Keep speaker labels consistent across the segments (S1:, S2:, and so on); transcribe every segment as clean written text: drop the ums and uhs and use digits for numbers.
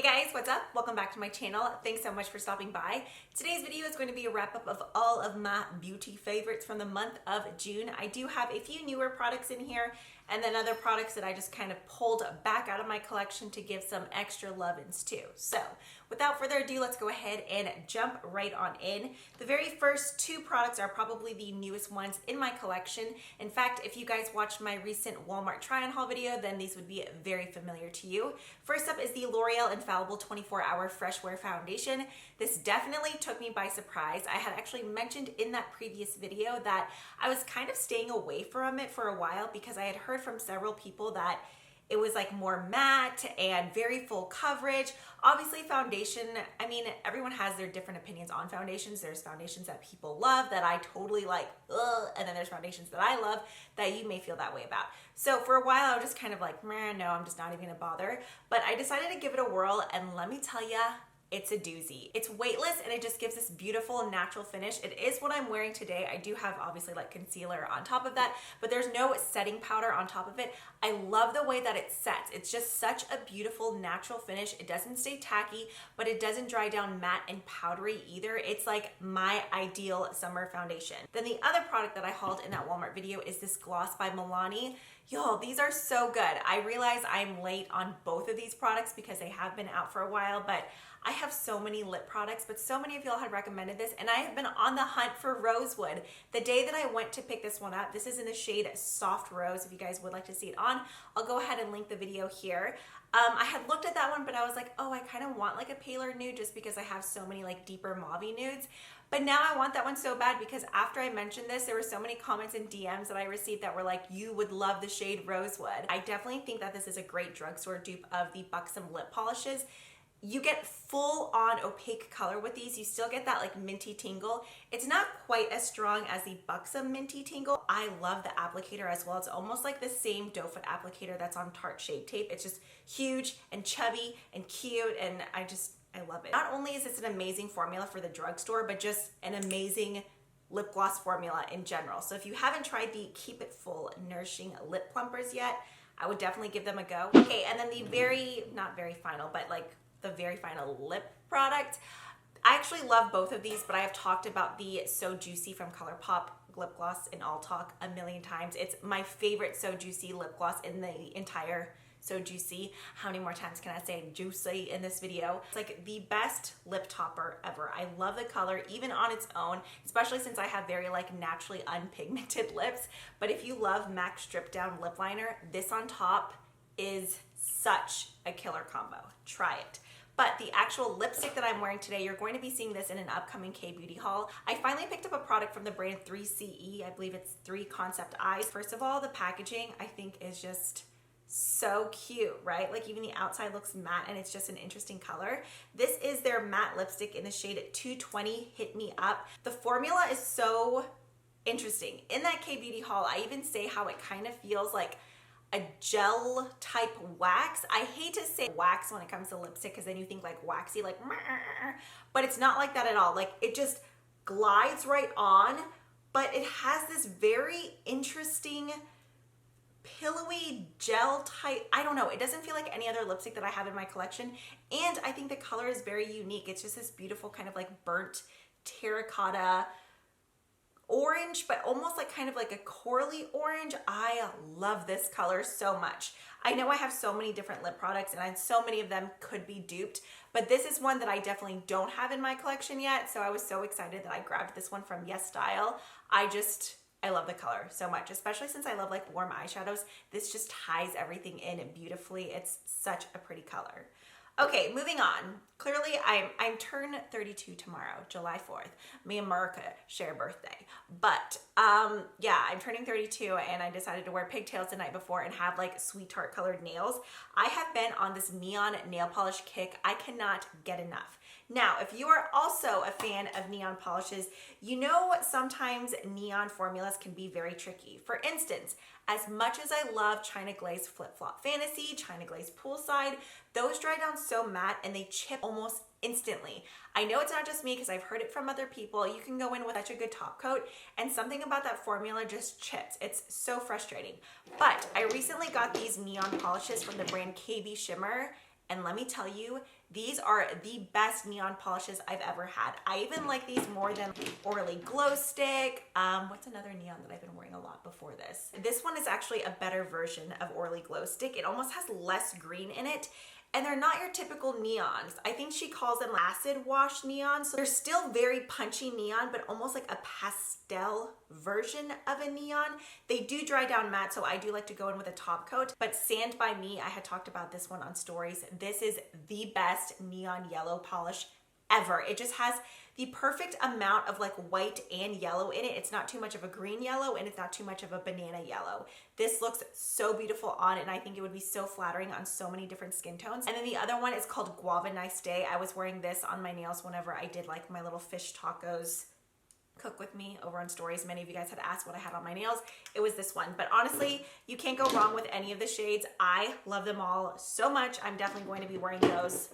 S1: Hey guys, what's up? Welcome back to my channel. Thanks so much for stopping by. Today's video is going to be a wrap up of all of my beauty favorites from the month of June. I do have a few newer products in here and then other products that I just kind of pulled back out of my collection to give some extra love-ins to. So without further ado, let's go ahead and jump right on in. The very first two products are probably the newest ones in my collection. In fact, if you guys watched my recent Walmart try-on haul video, then these would be very familiar to you. First up is the L'Oreal Infallible 24-Hour Fresh Wear Foundation. This definitely took me by surprise. I had actually mentioned in that previous video that I was kind of staying away from it for a while because I had heard from several people that it was like more matte and very full coverage. Obviously foundation, I mean, everyone has their different opinions on foundations. There's foundations that people love that I totally like, ugh, and then there's foundations that I love that you may feel that way about. So for a while I was just kind of like, man, no, I'm just not even gonna bother. But I decided to give it a whirl, and let me tell ya, it's a doozy. It's weightless and it just gives this beautiful natural finish. It is what I'm wearing today. I do have obviously like concealer on top of that, but there's no setting powder on top of it. I love the way that it sets. It's just such a beautiful natural finish. It doesn't stay tacky, but it doesn't dry down matte and powdery either. It's like my ideal summer foundation. Then the other product that I hauled in that Walmart video is this gloss by Milani. Y'all, these are so good. I realize I'm late on both of these products because they have been out for a while, but I have so many lip products, but so many of y'all had recommended this, and I have been on the hunt for Rosewood. The day that I went to pick this one up, this is in the shade Soft Rose. If you guys would like to see it on, I'll go ahead and link the video here. I had looked at that one, but I was like, oh, I kind of want like a paler nude just because I have so many like deeper mauvey nudes. But now I want that one so bad because after I mentioned this, there were so many comments and DMs that I received that were like, you would love the shade Rosewood. I definitely think that this is a great drugstore dupe of the Buxom lip polishes. You get full on opaque color with these. You still get that like minty tingle. It's not quite as strong as the Buxom minty tingle. I love the applicator as well. It's almost like the same doe foot applicator that's on Tarte Shape Tape. It's just huge and chubby and cute, and I love it. Not only is this an amazing formula for the drugstore, but just an amazing lip gloss formula in general. So if you haven't tried the Keep It Full Nourishing Lip Plumpers yet, I would definitely give them a go. Okay, and then the not very final, but like the very final lip product. I actually love both of these, but I have talked about the So Juicy from ColourPop lip gloss in All Talk a million times. It's my favorite So Juicy lip gloss in the entire So Juicy. How many more times can I say juicy in this video? It's like the best lip topper ever. I love the color even on its own, especially since I have very like naturally unpigmented lips. But if you love MAC Strip Down Lip Liner, this on top is such a killer combo. Try it. But the actual lipstick that I'm wearing today, you're going to be seeing this in an upcoming K-Beauty haul. I finally picked up a product from the brand 3CE. I believe it's 3 Concept Eyes. First of all, the packaging I think is just so cute, right? Like even the outside looks matte and it's just an interesting color. This is their matte lipstick in the shade 220 Hit Me Up. The formula is so interesting. In that K-Beauty haul, I even say how it kind of feels like a gel type wax. I hate to say wax when it comes to lipstick because then you think like waxy, like, but it's not like that at all. Like it just glides right on, but it has this very interesting pillowy gel type. I don't know. It doesn't feel like any other lipstick that I have in my collection. And I think the color is very unique. It's just this beautiful kind of like burnt terracotta orange, but almost like kind of like a corally orange. I love this color so much. I know I have so many different lip products and so many of them could be duped, but this is one that I definitely don't have in my collection yet. So I was so excited that I grabbed this one from Yes Style. I love the color so much, especially since I love like warm eyeshadows. This just ties everything in beautifully. It's such a pretty color. Okay, moving on. Clearly, I'm turn 32 tomorrow, July 4th. Me and America share a birthday. But yeah, I'm turning 32 and I decided to wear pigtails the night before and have like sweet tart colored nails. I have been on this neon nail polish kick. I cannot get enough. Now, if you are also a fan of neon polishes, you know sometimes neon formulas can be very tricky. For instance, as much as I love China Glaze Flip Flop Fantasy, China Glaze Poolside, those dry down so matte and they chip almost instantly. I know it's not just me because I've heard it from other people. You can go in with such a good top coat and something about that formula just chips. It's so frustrating. But I recently got these neon polishes from the brand KB Shimmer And let me tell you, these are the best neon polishes I've ever had. I even like these more than 𝗟𝗘𝗧'𝗦. What's another neon that I've been wearing a lot before this? This one is actually a better version of 𝗟𝗘𝗧'𝗦. It almost has less green in it. And they're not your typical neons. I think she calls them acid wash neons. So they're still very punchy neon, but almost like a pastel version of a neon. They do dry down matte, so I do like to go in with a top coat. But Sand by Me, I had talked about this one on stories. This is the best neon yellow polish ever. It just has the perfect amount of like white and yellow in it. It's not too much of a green yellow and it's not too much of a banana yellow. This looks so beautiful on, and I think it would be so flattering on so many different skin tones. And then the other one is called 𝗟𝗚𝗖𝗓. I was wearing this on my nails whenever I did like my little fish tacos cook with me over on stories. Many of you guys had asked what I had on my nails. It was this one. But honestly, you can't go wrong with any of the shades. I love them all so much. I'm definitely going to be wearing those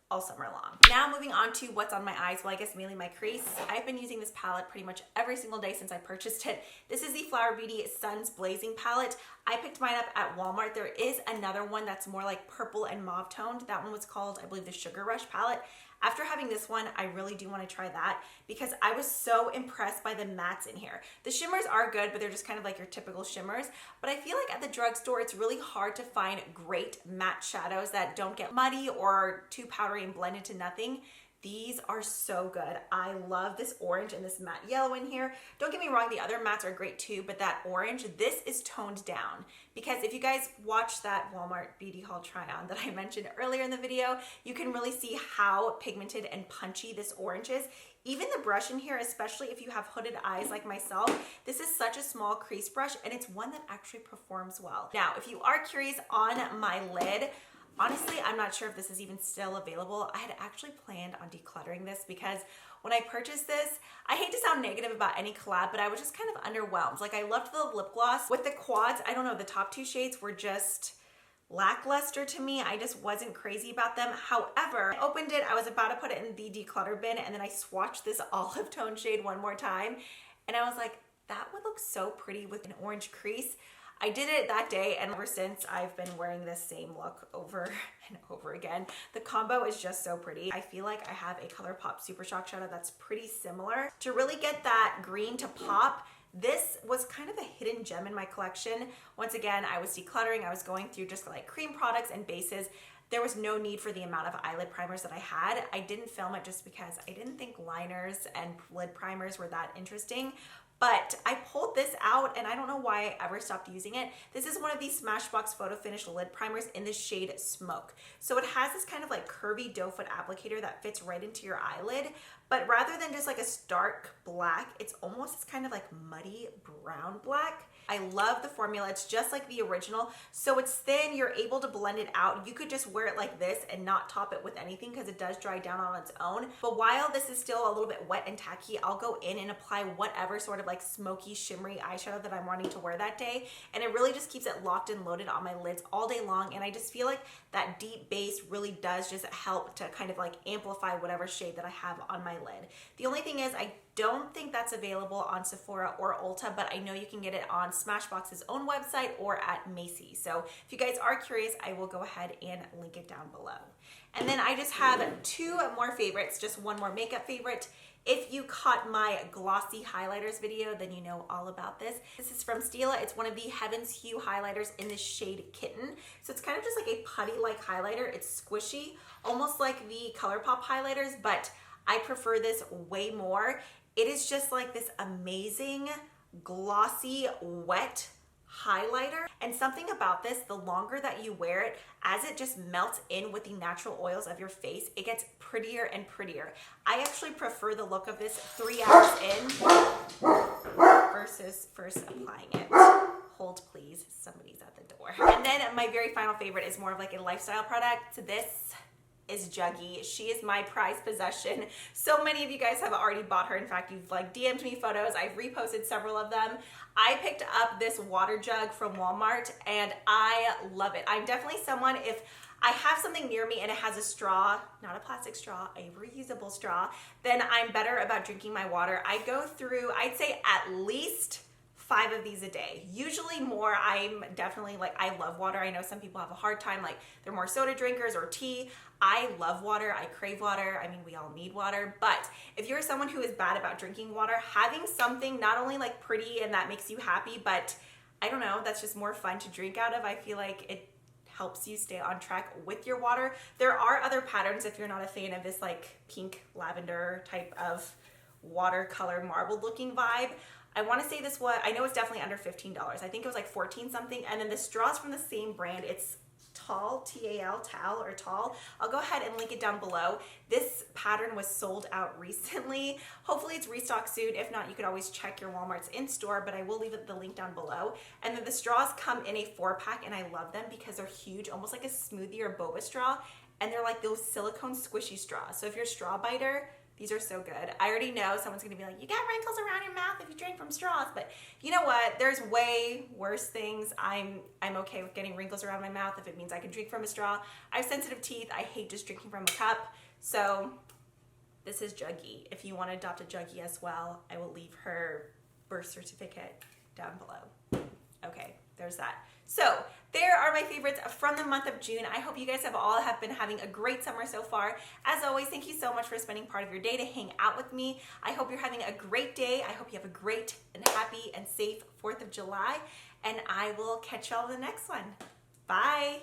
S1: all summer long. Now moving on to what's on my eyes. Well, I guess mainly my crease. I've been using this palette pretty much every single day since I purchased it. This is the Flower Beauty Suns Blazing palette. I picked mine up at Walmart. There is another one that's more like purple and mauve toned. That one was called, I believe, the Sugar Rush palette. After having this one, I really do want to try that because I was so impressed by the mattes in here. The shimmers are good, but they're just kind of like your typical shimmers. But I feel like at the drugstore, it's really hard to find great matte shadows that don't get muddy or too powdery and blend into nothing. These are so good. I love this orange and this matte yellow in here. Don't get me wrong, the other mattes are great too, but that orange, this is toned down. Because if you guys watch that Walmart beauty haul try on that I mentioned earlier in the video, you can really see how pigmented and punchy this orange is. Even the brush in here, especially if you have hooded eyes like myself, this is such a small crease brush and it's one that actually performs well. Now, if you are curious on my lid, honestly, I'm not sure if this is even still available. I had actually planned on decluttering this because when I purchased this, I hate to sound negative about any collab, but I was just kind of underwhelmed. Like, I loved the lip gloss. With the quads, I don't know, the top two shades were just lackluster to me. I just wasn't crazy about them. However, I opened it, I was about to put it in the declutter bin, and then I swatched this olive tone shade one more time, and I was like, that would look so pretty with an orange crease. I did it that day, and ever since I've been wearing this same look over and over again. The combo is just so pretty. I feel like I have a ColourPop Super Shock shadow that's pretty similar. To really get that green to pop, this was kind of a hidden gem in my collection. Once again, I was decluttering. I was going through just like cream products and bases. There was no need for the amount of eyelid primers that I had. I didn't film it just because I didn't think liners and lid primers were that interesting. But I pulled this out and I don't know why I ever stopped using it. This is one of these Smashbox Photo Finish lid primers in the shade Smoke. So it has this kind of like curvy doe foot applicator that fits right into your eyelid. But rather than just like a stark black, it's almost this kind of like muddy brown black. I love the formula. It's just like the original. So it's thin, you're able to blend it out. You could just wear it like this and not top it with anything because it does dry down on its own. But while this is still a little bit wet and tacky, I'll go in and apply whatever sort of like smoky, shimmery eyeshadow that I'm wanting to wear that day. And it really just keeps it locked and loaded on my lids all day long. And I just feel like that deep base really does just help to kind of like amplify whatever shade that I have on my lid. The only thing is I don't think that's available on Sephora or Ulta, but I know you can get it on Smashbox's own website or at Macy's. So if you guys are curious, I will go ahead and link it down below. And then I just have two more favorites, just one more makeup favorite. If you caught my glossy highlighters video, then you know all about this. This is from Stila. It's one of the Heaven's Hue highlighters in the shade Kitten. So it's kind of just like a putty-like highlighter. It's squishy, almost like the ColourPop highlighters, but I prefer this way more. It is just like this amazing, glossy, wet highlighter. And something about this, the longer that you wear it, as it just melts in with the natural oils of your face, it gets prettier and prettier. I actually prefer the look of this 3 hours in versus first applying it. Hold please, somebody's at the door. And then my very final favorite is more of like a lifestyle product. So this is Juggy. She is my prized possession. So many of you guys have already bought her. In fact, you've like DM'd me photos. I've reposted several of them. I picked up this water jug from Walmart and I love it. I'm definitely someone, if I have something near me and it has a straw, not a plastic straw, a reusable straw, then I'm better about drinking my water. I go through, I'd say at least 5 of these a day, usually more. I'm definitely like, I love water. I know some people have a hard time, like they're more soda drinkers or tea. I love water. I crave water. I mean, we all need water, but if you're someone who is bad about drinking water, having something not only like pretty and that makes you happy, but I don't know, that's just more fun to drink out of. I feel like it helps you stay on track with your water. There are other patterns if you're not a fan of this like pink lavender type of watercolor marbled looking vibe. I want to say this was, I know it's definitely under $15. I think it was like 14 something. And then the straws from the same brand, it's Tall, T-A-L, Tal or Tall. I'll go ahead and link it down below. This pattern was sold out recently. Hopefully it's restocked soon. If not, you could always check your Walmart's in store, but I will leave the link down below. And then the straws come in a 4-pack and I love them because they're huge, almost like a smoothie or boba straw. And they're like those silicone squishy straws. So if you're a straw biter, these are so good. I already know someone's gonna be like, you got wrinkles around your mouth if you drink from straws, but you know what? There's way worse things. I'm okay with getting wrinkles around my mouth if it means I can drink from a straw. I have sensitive teeth. I hate just drinking from a cup. So this is Juggy. If you want to adopt a Juggy as well, I will leave her birth certificate down below. Okay, there's that. So there are my favorites from the month of June. I hope you guys have been having a great summer so far. As always, thank you so much for spending part of your day to hang out with me. I hope you're having a great day. I hope you have a great and happy and safe 4th of July. And I will catch y'all in the next one. Bye.